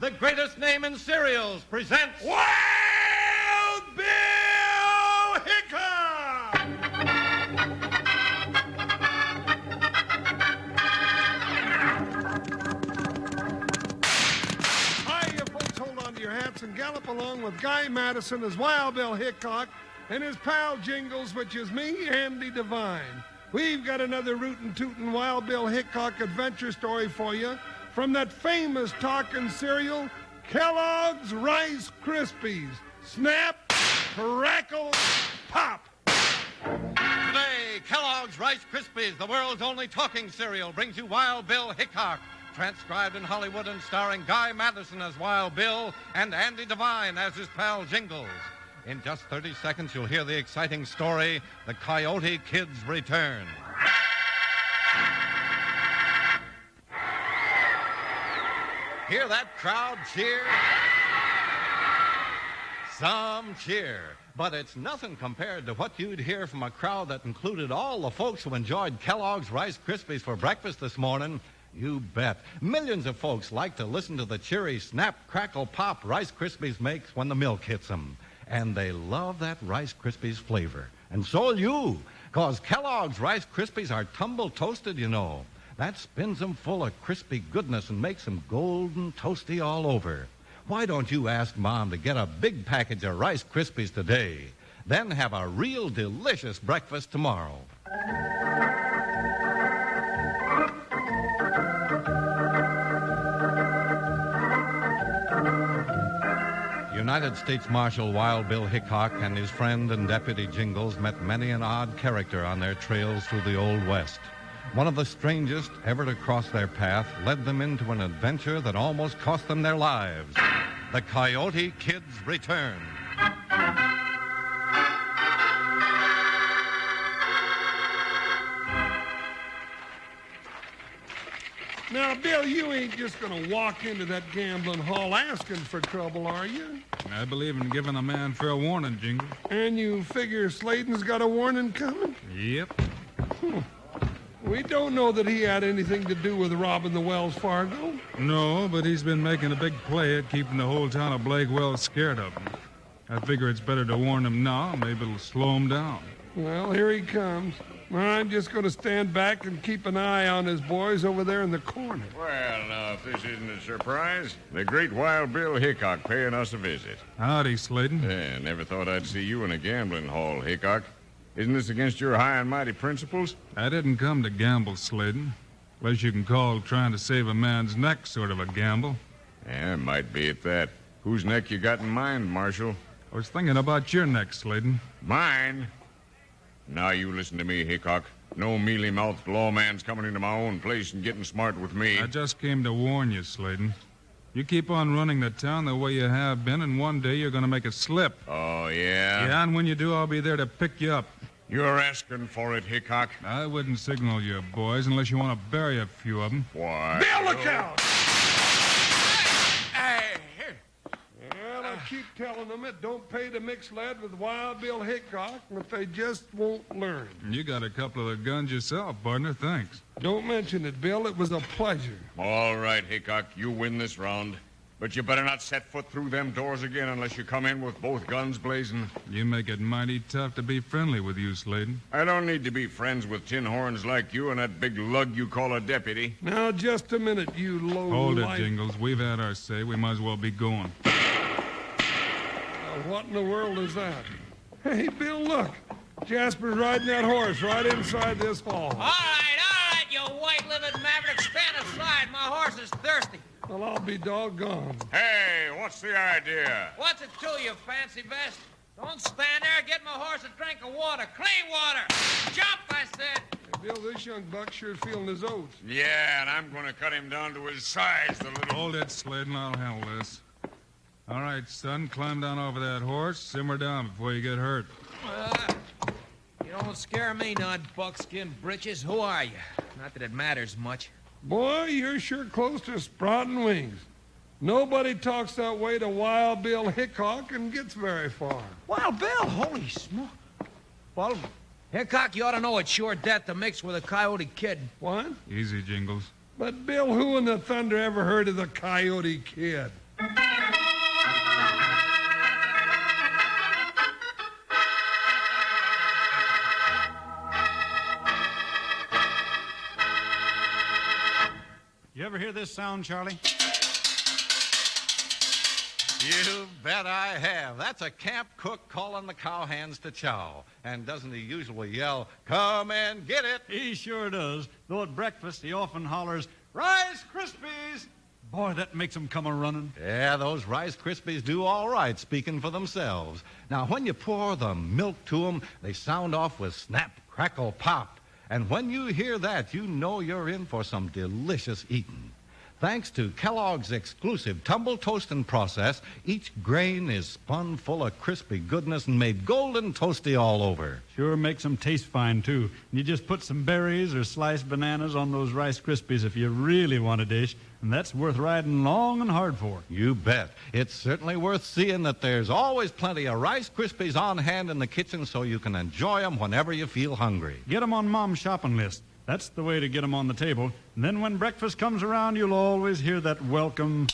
the greatest name in cereals, presents Wild Bill Hickok! Hi, you folks, hold on to your hats and gallop along with Guy Madison as Wild Bill Hickok and his pal Jingles, which is me, Andy Devine. We've got another rootin' tootin' Wild Bill Hickok adventure story for you from that famous talking cereal, Kellogg's Rice Krispies. Snap, crackle, pop. Today, Kellogg's Rice Krispies, the world's only talking cereal, brings you Wild Bill Hickok, transcribed in Hollywood and starring Guy Madison as Wild Bill and Andy Devine as his pal Jingles. In just 30 seconds, you'll hear the exciting story, The Coyote Kid's Return. Hear that crowd cheer? Some cheer. But it's nothing compared to what you'd hear from a crowd that included all the folks who enjoyed Kellogg's Rice Krispies for breakfast this morning. You bet. Millions of folks like to listen to the cheery snap, crackle, pop Rice Krispies makes when the milk hits them. And they love that Rice Krispies flavor. And so'll you, 'cause Kellogg's Rice Krispies are tumble toasted, you know. That spins them full of crispy goodness and makes them golden toasty all over. Why don't you ask Mom to get a big package of Rice Krispies today? Then have a real delicious breakfast tomorrow. United States Marshal Wild Bill Hickok and his friend and Deputy Jingles met many an odd character on their trails through the Old West. One of the strangest ever to cross their path led them into an adventure that almost cost them their lives. The Coyote Kid's Return. Now, Bill, you ain't just gonna walk into that gambling hall asking for trouble, are you? I believe in giving a man fair warning, Jingle. And you figure Sladen's got a warning coming? Yep. We don't know that he had anything to do with robbing the Wells Fargo. No, but he's been making a big play at keeping the whole town of Blakewell scared of him. I figure it's better to warn him now. Maybe it'll slow him down. Well, here he comes. I'm just going to stand back and keep an eye on his boys over there in the corner. Well, now, if this isn't a surprise, the great Wild Bill Hickok paying us a visit. Howdy, Sladen. Yeah, never thought I'd see you in a gambling hall, Hickok. Isn't this against your high and mighty principles? I didn't come to gamble, Sladen. Unless you can call trying to save a man's neck sort of a gamble. Yeah, might be at that. Whose neck you got in mind, Marshal? I was thinking about your neck, Sladen. Mine? Now you listen to me, Hickok. No mealy-mouthed lawman's coming into my own place and getting smart with me. I just came to warn you, Sladen. You keep on running the town the way you have been, and one day you're going to make it slip. Oh, yeah? Yeah, and when you do, I'll be there to pick you up. You're asking for it, Hickok. I wouldn't signal you, boys, unless you want to bury a few of them. Why? Bill, look out! Hey, Well, I keep telling them it don't pay to mix lead with Wild Bill Hickok, but they just won't learn. You got a couple of the guns yourself, partner. Thanks. Don't mention it, Bill. It was a pleasure. All right, Hickok, you win this round. But you better not set foot through them doors again unless you come in with both guns blazing. You make it mighty tough to be friendly with you, Sladen. I don't need to be friends with tin horns like you and that big lug you call a deputy. Now, just a minute, you low Hold it, life. Jingles. We've had our say. We might as well be going. What in the world is that? Hey, Bill, look. Jasper's riding that horse right inside this hall. All right, you white-livered maverick. Stand aside. My horse is thirsty. Well, I'll be doggone. Hey, what's the idea? What's it to you, fancy vest? Don't stand there. Get my horse a drink of water. Clean water. Jump, I said. Hey, Bill, this young buck's sure feeling his oats. Yeah, and I'm going to cut him down to his size, the little... Hold it, Sladen. I'll handle this. All right, son, climb down over that horse. Simmer down before you get hurt. You don't scare me, not buckskin britches. Who are you? Not that it matters much. Boy, you're sure close to sprouting wings. Nobody talks that way to Wild Bill Hickok and gets very far. Wild Bill, holy smoke. Well, Hickok, you ought to know it's sure death to mix with a Coyote Kid. What? Easy, Jingles. But, Bill, who in the thunder ever heard of the Coyote Kid? You ever hear this sound, Charlie? You bet I have. That's a camp cook calling the cowhands to chow. And doesn't he usually yell, "Come and get it"? He sure does. Though at breakfast he often hollers, "Rice Krispies!" Boy, that makes 'em come a-running. Yeah, those Rice Krispies do all right, speaking for themselves. Now, when you pour the milk to 'em, they sound off with snap, crackle, pop. And when you hear that, you know you're in for some delicious eating. Thanks to Kellogg's exclusive tumble toasting process, each grain is spun full of crispy goodness and made golden toasty all over. Sure makes 'em taste fine, too. And you just put some berries or sliced bananas on those Rice Krispies if you really want a dish, and that's worth riding long and hard for. You bet. It's certainly worth seeing that there's always plenty of Rice Krispies on hand in the kitchen so you can enjoy 'em whenever you feel hungry. Get 'em on Mom's shopping list. That's the way to get 'em on the table. And then when breakfast comes around, you'll always hear that welcome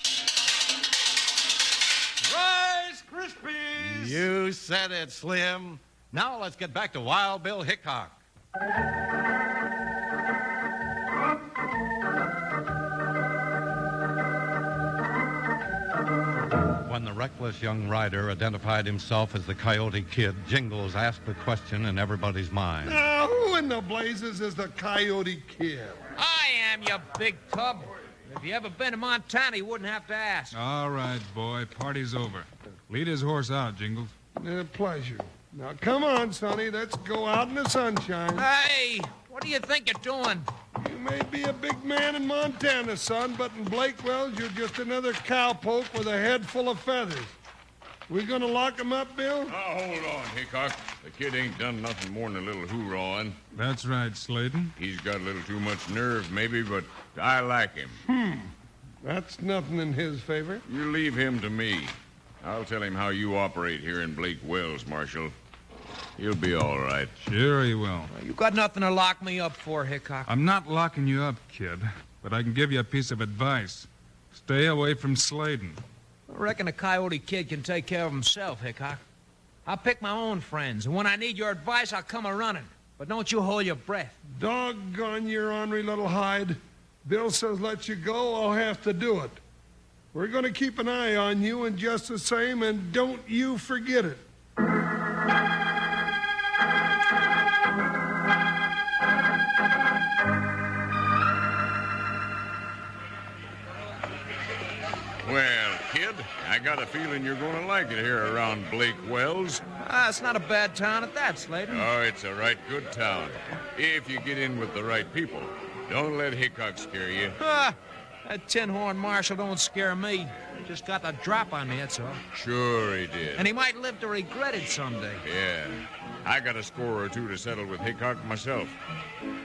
Rice Krispies! You said it, Slim. Now let's get back to Wild Bill Hickok. When the reckless young rider identified himself as the Coyote Kid, Jingles asked the question in everybody's mind. Now, who in the blazes is the Coyote Kid? I am, you big tub. If you ever been to Montana, you wouldn't have to ask. All right, boy. Party's over. Lead his horse out, Jingles. Pleasure. Now, come on, Sonny. Let's go out in the sunshine. Hey, what do you think you're doing? You may be a big man in Montana, son, but in Blakewell's, you're just another cowpoke with a head full of feathers. We gonna lock him up, Bill? Now, hold on, Hickok. The kid ain't done nothing more than a little hoorawing. That's right, Slayton. He's got a little too much nerve, maybe, but I like him. That's nothing in his favor. You leave him to me. I'll tell him how you operate here in Blake Wells, Marshal. He'll be all right. Sure he will. You got nothing to lock me up for, Hickok. I'm not locking you up, kid, but I can give you a piece of advice. Stay away from Slayton. I reckon the Coyote Kid can take care of himself, Hickok. I'll pick my own friends, and when I need your advice, I'll come a-running. But don't you hold your breath. Doggone your ornery little hide. Bill says let you go, I'll have to do it. We're gonna keep an eye on you and just the same, and don't you forget it. Well, kid, I got a feeling you're going to like it here around Blake Wells. It's not a bad town at that, Slayton. Oh, it's a right good town. If you get in with the right people. Don't let Hickok scare you. That tin-horn Marshal don't scare me. He just got the drop on me, that's all. Sure he did. And he might live to regret it someday. Yeah. I got a score or two to settle with Hickok myself.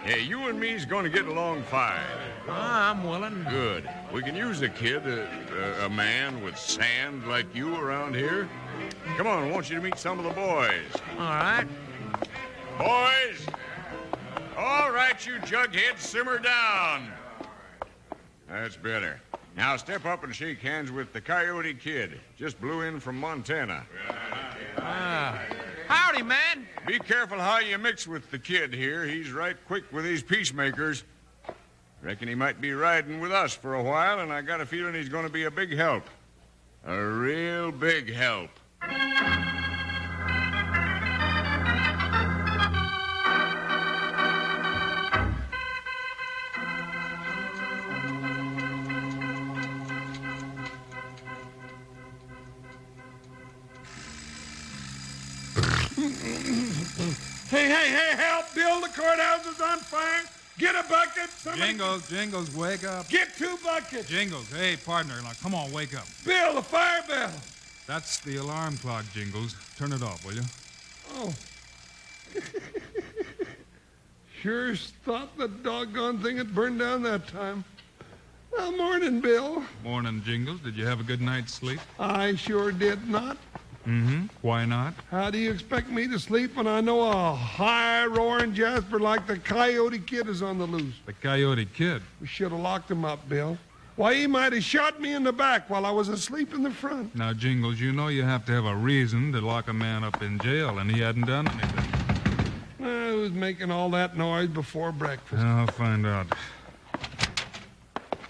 Hey, you and me's going to get along fine. I'm willing. Good. We can use a kid, a man with sand like you around here. Come on, I want you to meet some of the boys. All right. Boys! All right, you jugheads, simmer down. That's better. Now step up and shake hands with the Coyote Kid. Just blew in from Montana. Howdy, man. Be careful how you mix with the kid here. He's right quick with these peacemakers. Reckon he might be riding with us for a while, and I got a feeling he's going to be a big help. A real big help. Hey, help, Bill. The courthouse is on fire. Get a bucket. Somebody... Jingles, wake up. Get 2 buckets. Jingles, hey, partner, now come on, wake up. Bill, the fire bell. That's the alarm clock, Jingles. Turn it off, will you? Oh. Sure thought the doggone thing had burned down that time. Well, morning, Bill. Morning, Jingles. Did you have a good night's sleep? I sure did not. Mm-hmm. Why not? How do you expect me to sleep when I know a high-roaring jasper like the Coyote Kid is on the loose? The Coyote Kid. We should have locked him up, Bill. Why, he might have shot me in the back while I was asleep in the front. Now, Jingles, you know you have to have a reason to lock a man up in jail, and he hadn't done anything. I was making all that noise before breakfast. I'll find out.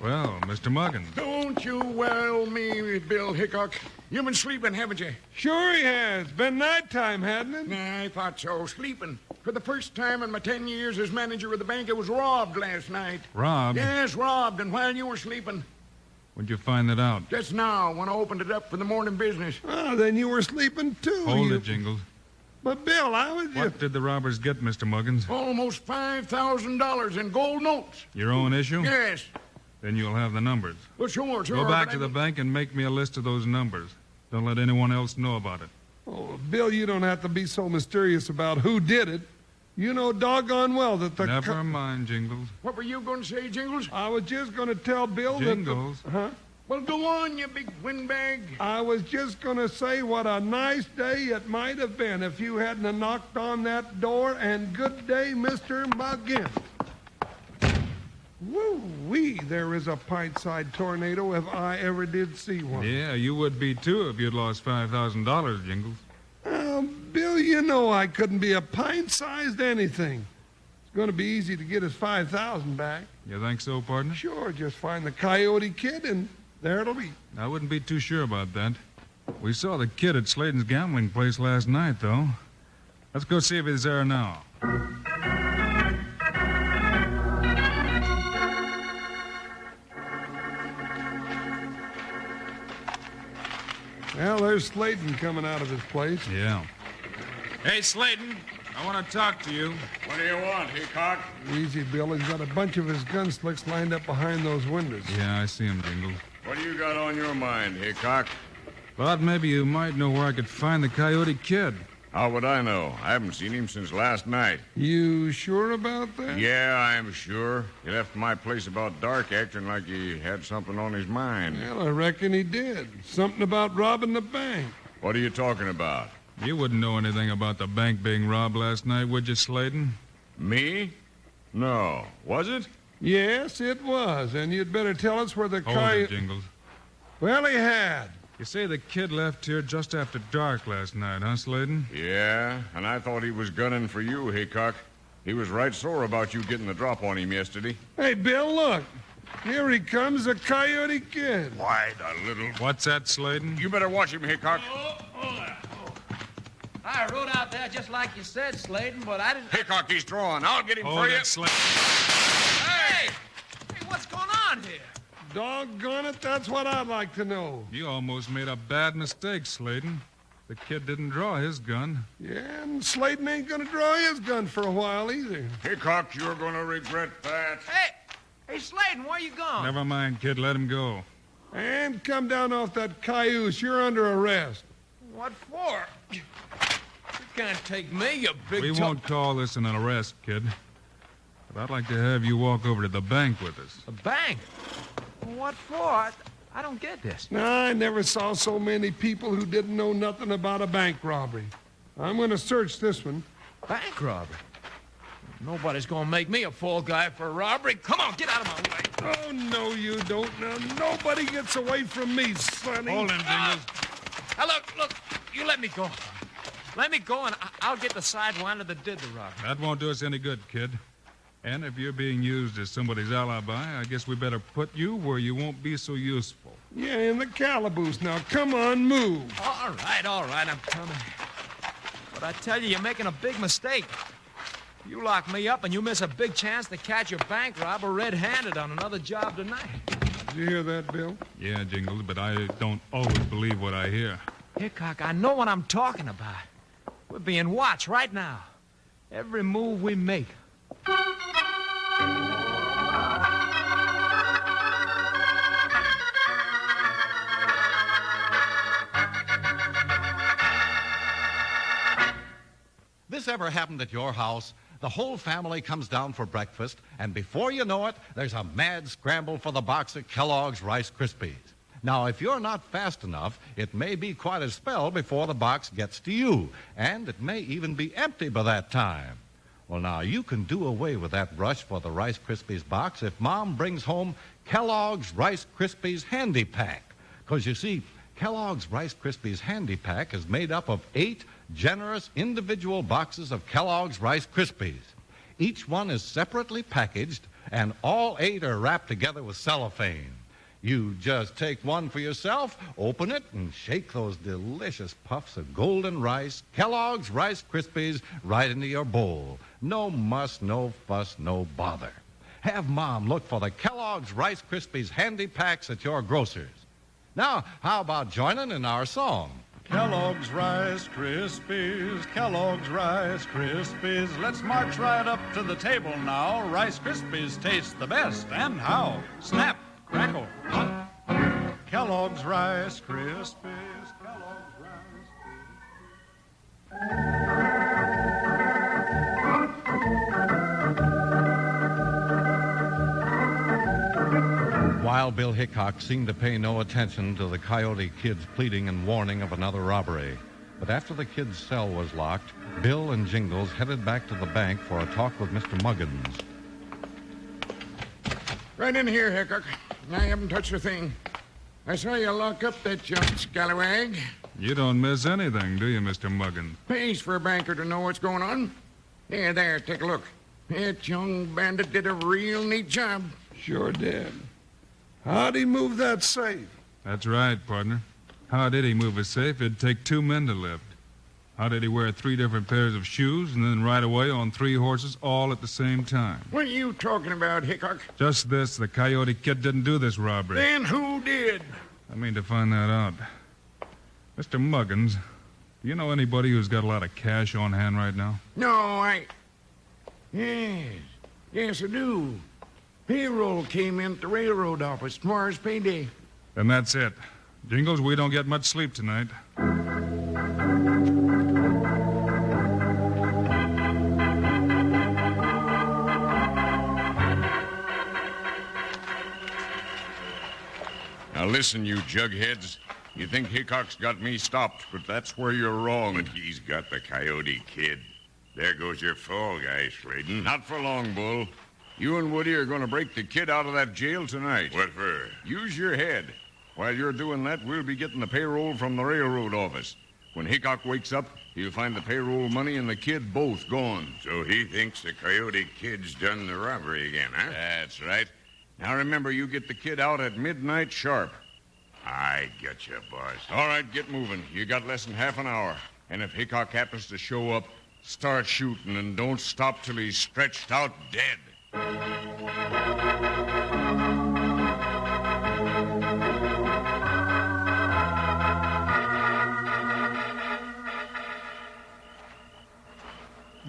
Well, Mr. Muggins. Don't you well me, Bill Hickok. You've been sleeping, haven't you? Sure he has. Been nighttime, hadn't it? I thought so. Sleeping. For the first time in my 10 years as manager of the bank, I was robbed last night. Robbed? Yes, robbed, and while you were sleeping. When'd you find that out? Just now, when I opened it up for the morning business. Oh, then you were sleeping too. Hold it, Jingles. But, Bill, I was just... What did the robbers get, Mr. Muggins? Almost $5,000 in gold notes. Your own issue? Yes. Then you'll have the numbers. Well, sure. Go back but to the bank and make me a list of those numbers. Don't let anyone else know about it. Oh, Bill, you don't have to be so mysterious about who did it. You know doggone well that the... Never mind, Jingles. What were you going to say, Jingles? I was just going to tell Bill Jingles. that... Huh? Well, go on, you big windbag. I was just going to say what a nice day it might have been if you hadn't have knocked on that door, and good day, Mr. Muggins. Woo-wee, there is a pint-sized tornado if I ever did see one. Yeah, you would be too if you'd lost $5,000, Jingles. Bill, you know I couldn't be a pint-sized anything. It's going to be easy to get his 5,000 back. You think so, partner? Sure, just find the Coyote Kid, and there it'll be. I wouldn't be too sure about that. We saw the kid at Sladen's gambling place last night, though. Let's go see if he's there now. Well, there's Sladen coming out of his place. Yeah. Hey, Sladen, I want to talk to you. What do you want, Hickok? Easy, Bill. He's got a bunch of his gun slicks lined up behind those windows. Yeah, I see him, Jingles. What do you got on your mind, Hickok? Thought maybe you might know where I could find the Coyote Kid. How would I know? I haven't seen him since last night. You sure about that? Yeah, I'm sure. He left my place about dark, acting like he had something on his mind. Well, I reckon he did. Something about robbing the bank. What are you talking about? You wouldn't know anything about the bank being robbed last night, would you, Sladen? Me? No. Was it? Yes, it was. And you'd better tell us where the Hold it, Jingles. Well, he had. You say the kid left here just after dark last night, huh, Sladen? Yeah, and I thought he was gunning for you, Hickok. He was right sore about you getting the drop on him yesterday. Hey, Bill, look. Here he comes, the Coyote Kid. Why, the little... What's that, Sladen? You better watch him, Hickok. I rode out there just like you said, Sladen, but I didn't... Hickok, he's drawing. I'll get him Hold for you. it, Sladen. Hey! Hey, what's going on here? Doggone it, that's what I'd like to know. You almost made a bad mistake, Sladen. The kid didn't draw his gun. Yeah, and Sladen ain't gonna draw his gun for a while either. Hickok, you're going to regret that. Hey, Sladen, where you going? Never mind, kid. Let him go. And come down off that cayuse. You're under arrest. What for? You can't take me, you big... We won't call this an arrest, kid. But I'd like to have you walk over to the bank with us. A bank? What for? I don't get this. Nah, I never saw so many people who didn't know nothing about a bank robbery. I'm gonna search this one. Bank robbery? Nobody's gonna make me a fall guy for a robbery. Come on, get out of my way. Oh, no, you don't. Now, nobody gets away from me, Sonny. Hold him, Jingles. Now, look, you let me go. Let me go, and I'll get the sidewinder that did the robbery. That won't do us any good, kid. And if you're being used as somebody's alibi, I guess we better put you where you won't be so useful. Yeah, in the calaboose. Now, come on, move. All right, I'm coming. But I tell you, you're making a big mistake. You lock me up, and you miss a big chance to catch your bank robber red-handed on another job tonight. Did you hear that, Bill? Yeah, Jingles, but I don't always believe what I hear. Hickok, I know what I'm talking about. We're being watched right now. Every move we make. This ever happened at your house? The whole family comes down for breakfast, and before you know it, there's a mad scramble for the box of Kellogg's Rice Krispies. Now, if you're not fast enough, it may be quite a spell before the box gets to you, and it may even be empty by that time. Well, now, you can do away with that rush for the Rice Krispies box if Mom brings home Kellogg's Rice Krispies Handy Pack. Because, you see, Kellogg's Rice Krispies Handy Pack is made up of 8 generous individual boxes of Kellogg's Rice Krispies. Each one is separately packaged, and all 8 are wrapped together with cellophane. You just take one for yourself, open it, and shake those delicious puffs of golden rice, Kellogg's Rice Krispies, right into your bowl. No muss, no fuss, no bother. Have Mom look for the Kellogg's Rice Krispies Handy Packs at your grocer's. Now, how about joining in our song? Kellogg's Rice Krispies, Kellogg's Rice Krispies. Let's march right up to the table now. Rice Krispies taste the best. And how? Snap, crackle, pop. Kellogg's Rice Krispies, Kellogg's Rice Krispies. Wild Bill Hickok seemed to pay no attention to the Coyote Kid's pleading and warning of another robbery. But after the kid's cell was locked, Bill and Jingles headed back to the bank for a talk with Mr. Muggins. Right in here, Hickok. I haven't touched a thing. I saw you lock up that young scallywag. You don't miss anything, do you, Mr. Muggins? Pays for a banker to know what's going on. There, take a look. That young bandit did a real neat job. Sure did. How'd he move that safe? That's right, partner. How did he move a safe? It'd take 2 men to lift. How did he wear 3 different pairs of shoes and then ride away on 3 horses all at the same time? What are you talking about, Hickok? Just this, the Coyote Kid didn't do this robbery. Then who did? I mean to find that out. Mr. Muggins, do you know anybody who's got a lot of cash on hand right now? No, Yes, I do. Payroll came in at the railroad office tomorrow's payday. Then that's it. Jingles, we don't get much sleep tonight. Now listen, you jugheads. You think Hickok's got me stopped, but that's where you're wrong. But he's got the Coyote Kid. There goes your fall guy, Sladen. Not for long, Bull. You and Woody are going to break the kid out of that jail tonight. What for? Use your head. While you're doing that, we'll be getting the payroll from the railroad office. When Hickok wakes up, he'll find the payroll money and the kid both gone. So he thinks the Coyote Kid's done the robbery again, huh? That's right. Now remember, you get the kid out at midnight sharp. I get you, boss. All right, get moving. You got less than half an hour. And if Hickok happens to show up, start shooting and don't stop till he's stretched out dead.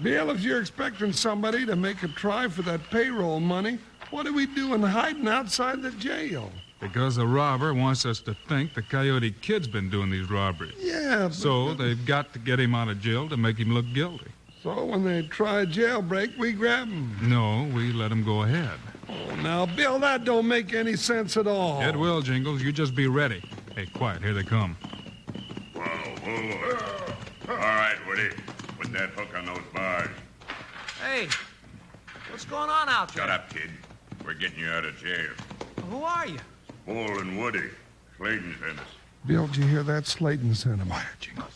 Bill, if you're expecting somebody to make a try for that payroll money, what are we doing hiding outside the jail? Because the robber wants us to think the Coyote Kid's been doing these robberies. Yeah, but... So they've got to get him out of jail to make him look guilty. So when they try jailbreak, we grab him. No, we let him go ahead. Oh, now, Bill, that don't make any sense at all. It will, Jingles. You just be ready. Hey, quiet. Here they come. Whoa. All right, Woody. Put that hook on those bars. Hey, what's going on out there? Shut up, kid. We're getting you out of jail. Who are you? Bull and Woody. Sladen sent us. Bill, did you hear that? Sladen sent him.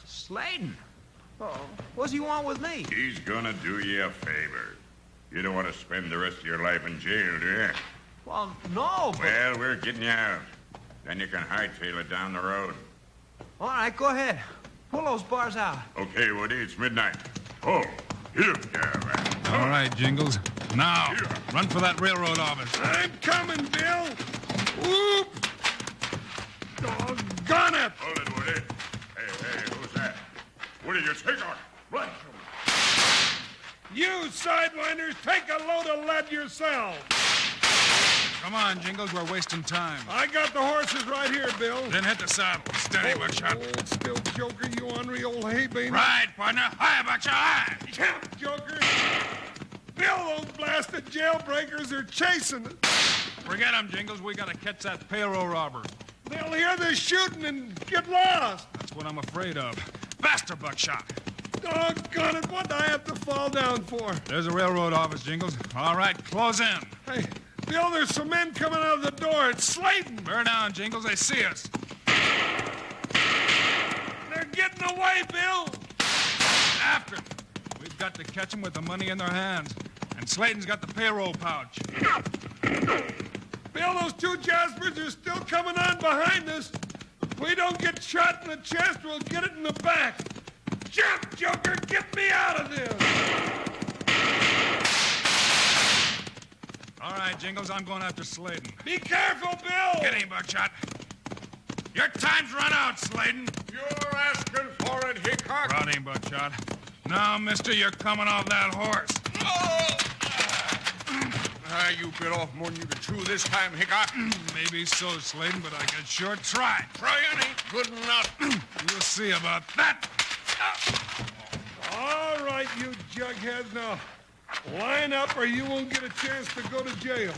Sladen. Oh, what's he want with me? He's gonna do you a favor. You don't want to spend the rest of your life in jail, do you? Well, no, but... Well, we're getting you out. Then you can hightail it down the road. All right, go ahead. Pull those bars out. Okay, Woody, it's midnight. Oh, here. Yeah, right. All right, Jingles. Now, run for that railroad office. I'm coming, Bill. Whoop! Doggone it! Hold it, Woody. Hey, who's that? Woody, you take on. Run. You sidewinders, take a load of lead yourselves. Come on, Jingles. We're wasting time. I got the horses right here, Bill. Then hit the saddle. Steady, Buckshot. Old still joker, you ornery old hay-bane. Ride, partner. Hi, Buckshot. Hi. Champ, joker. Bill, those blasted jailbreakers are chasing us. Forget him, Jingles. We gotta catch that payroll robber. They'll hear the shooting and get lost. That's what I'm afraid of. Faster, Buckshot. Doggone it, what do I have to fall down for? There's a railroad office, Jingles. All right, close in. Hey, Bill, there's some men coming out of the door. It's Slayton. Bear down, Jingles. They see us. They're getting away, Bill. After. We've got to catch them with the money in their hands. And Slayton's got the payroll pouch. Bill, those two Jaspers are still coming on behind us. If we don't get shot in the chest, we'll get it in the back. Jump, Joker! Get me out of this! All right, Jingles, I'm going after Slayton. Be careful, Bill! Get him, Buckshot. Your time's run out, Slayton. You're asking for it, Hickok. Brought him, Buckshot. Now, mister, you're coming off that horse. You bit off more than you could chew this time, Hickok. Maybe so, Slayton, but I could sure try. Trying ain't good enough. You'll see about that. All right, you jugheads, now line up or you won't get a chance to go to jail.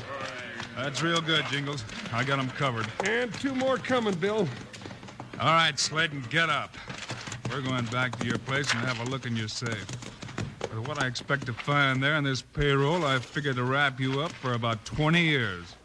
That's real good, Jingles. I got him covered. And two more coming, Bill. All right, Slayton, get up. We're going back to your place and have a look in your safe. With what I expect to find there in this payroll, I figure to wrap you up for about 20 years.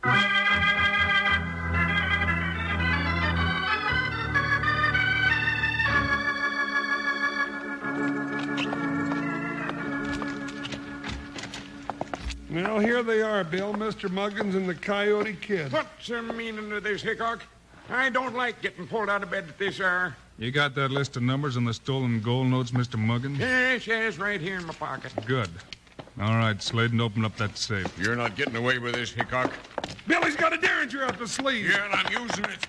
Well, here they are, Bill, Mr. Muggins and the Coyote Kid. What's the meaning of this, Hickok? I don't like getting pulled out of bed at this hour. You got that list of numbers on the stolen gold notes, Mr. Muggins? Yes, right here in my pocket. Good. All right, Slayton, open up that safe. You're not getting away with this, Hickok. Billy's got a derringer up the sleeve. Yeah, and I'm using it.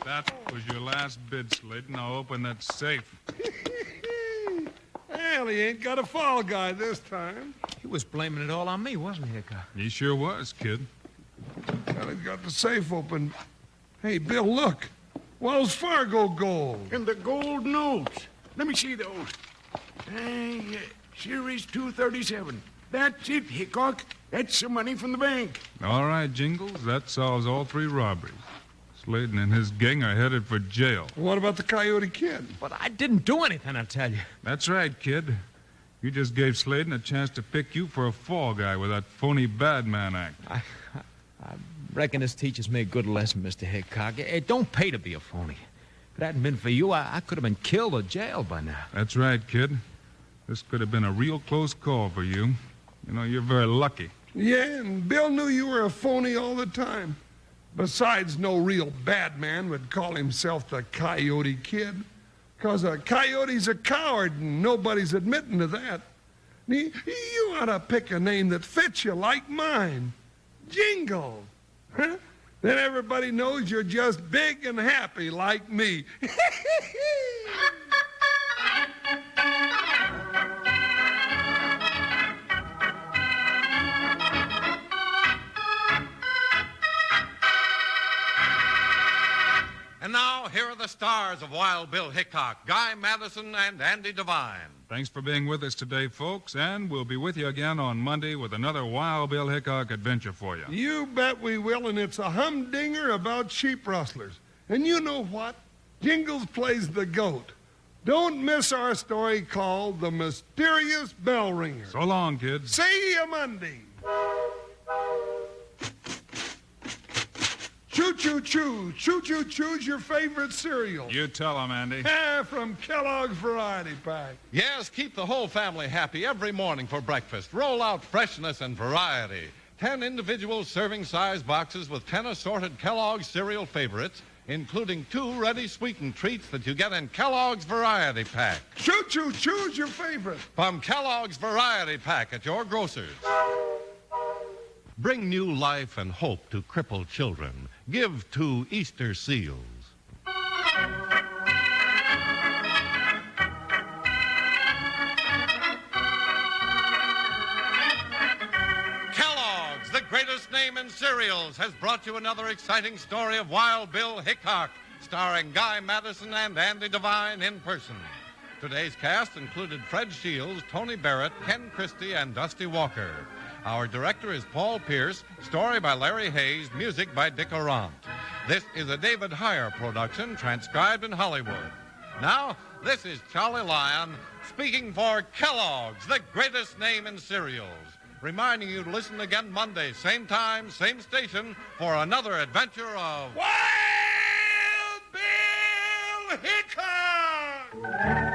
That was your last bid, Slayton. Now open that safe. Well, he ain't got a fall guy this time. He was blaming it all on me, wasn't he, Hickok? He sure was, kid. Well, he's got the safe open. Hey, Bill, look. Wells Fargo gold. And the gold notes. Let me see those. Series 237. That's it, Hickok. That's the money from the bank. All right, Jingles, that solves all three robberies. Slayton and his gang are headed for jail. What about the Coyote Kid? But I didn't do anything, I tell you. That's right, kid. You just gave Slayton a chance to pick you for a fall guy with that phony bad man act. I reckon this teaches me a good lesson, Mr. Hickok. It don't pay to be a phony. If it hadn't been for you, I could have been killed or jailed by now. That's right, kid. This could have been a real close call for you. You know, you're very lucky. Yeah, and Bill knew you were a phony all the time. Besides, no real bad man would call himself the Coyote Kid. 'Cause a coyote's a coward, and nobody's admitting to that. You ought to pick a name that fits you like mine. Jingle. Huh? Then everybody knows you're just big and happy like me. And now, here are the stars of Wild Bill Hickok, Guy Madison, and Andy Devine. Thanks for being with us today, folks, and we'll be with you again on Monday with another Wild Bill Hickok adventure for you. You bet we will, and it's a humdinger about sheep rustlers. And you know what? Jingles plays the goat. Don't miss our story called The Mysterious Bell Ringer. So long, kids. See you Monday. Choo-choo-choo. Choo-choo-choo's your favorite cereal. You tell 'em, Andy. From Kellogg's Variety Pack. Yes, keep the whole family happy every morning for breakfast. Roll out freshness and variety. 10 individual serving size boxes with 10 assorted Kellogg's cereal favorites, including 2 ready sweetened treats that you get in Kellogg's Variety Pack. Choo-choo-choo's your favorite. From Kellogg's Variety Pack at your grocer's. Bring new life and hope to crippled children. Give 2 Easter seals. Kellogg's, the greatest name in cereals, has brought you another exciting story of Wild Bill Hickok, starring Guy Madison and Andy Devine in person. Today's cast included Fred Shields, Tony Barrett, Ken Christie, and Dusty Walker. Our director is Paul Pierce, story by Larry Hayes, music by Dick Arant. This is a David Heyer production, transcribed in Hollywood. Now, this is Charlie Lyon speaking for Kellogg's, the greatest name in cereals. Reminding you to listen again Monday, same time, same station, for another adventure of Wild Bill Hickok!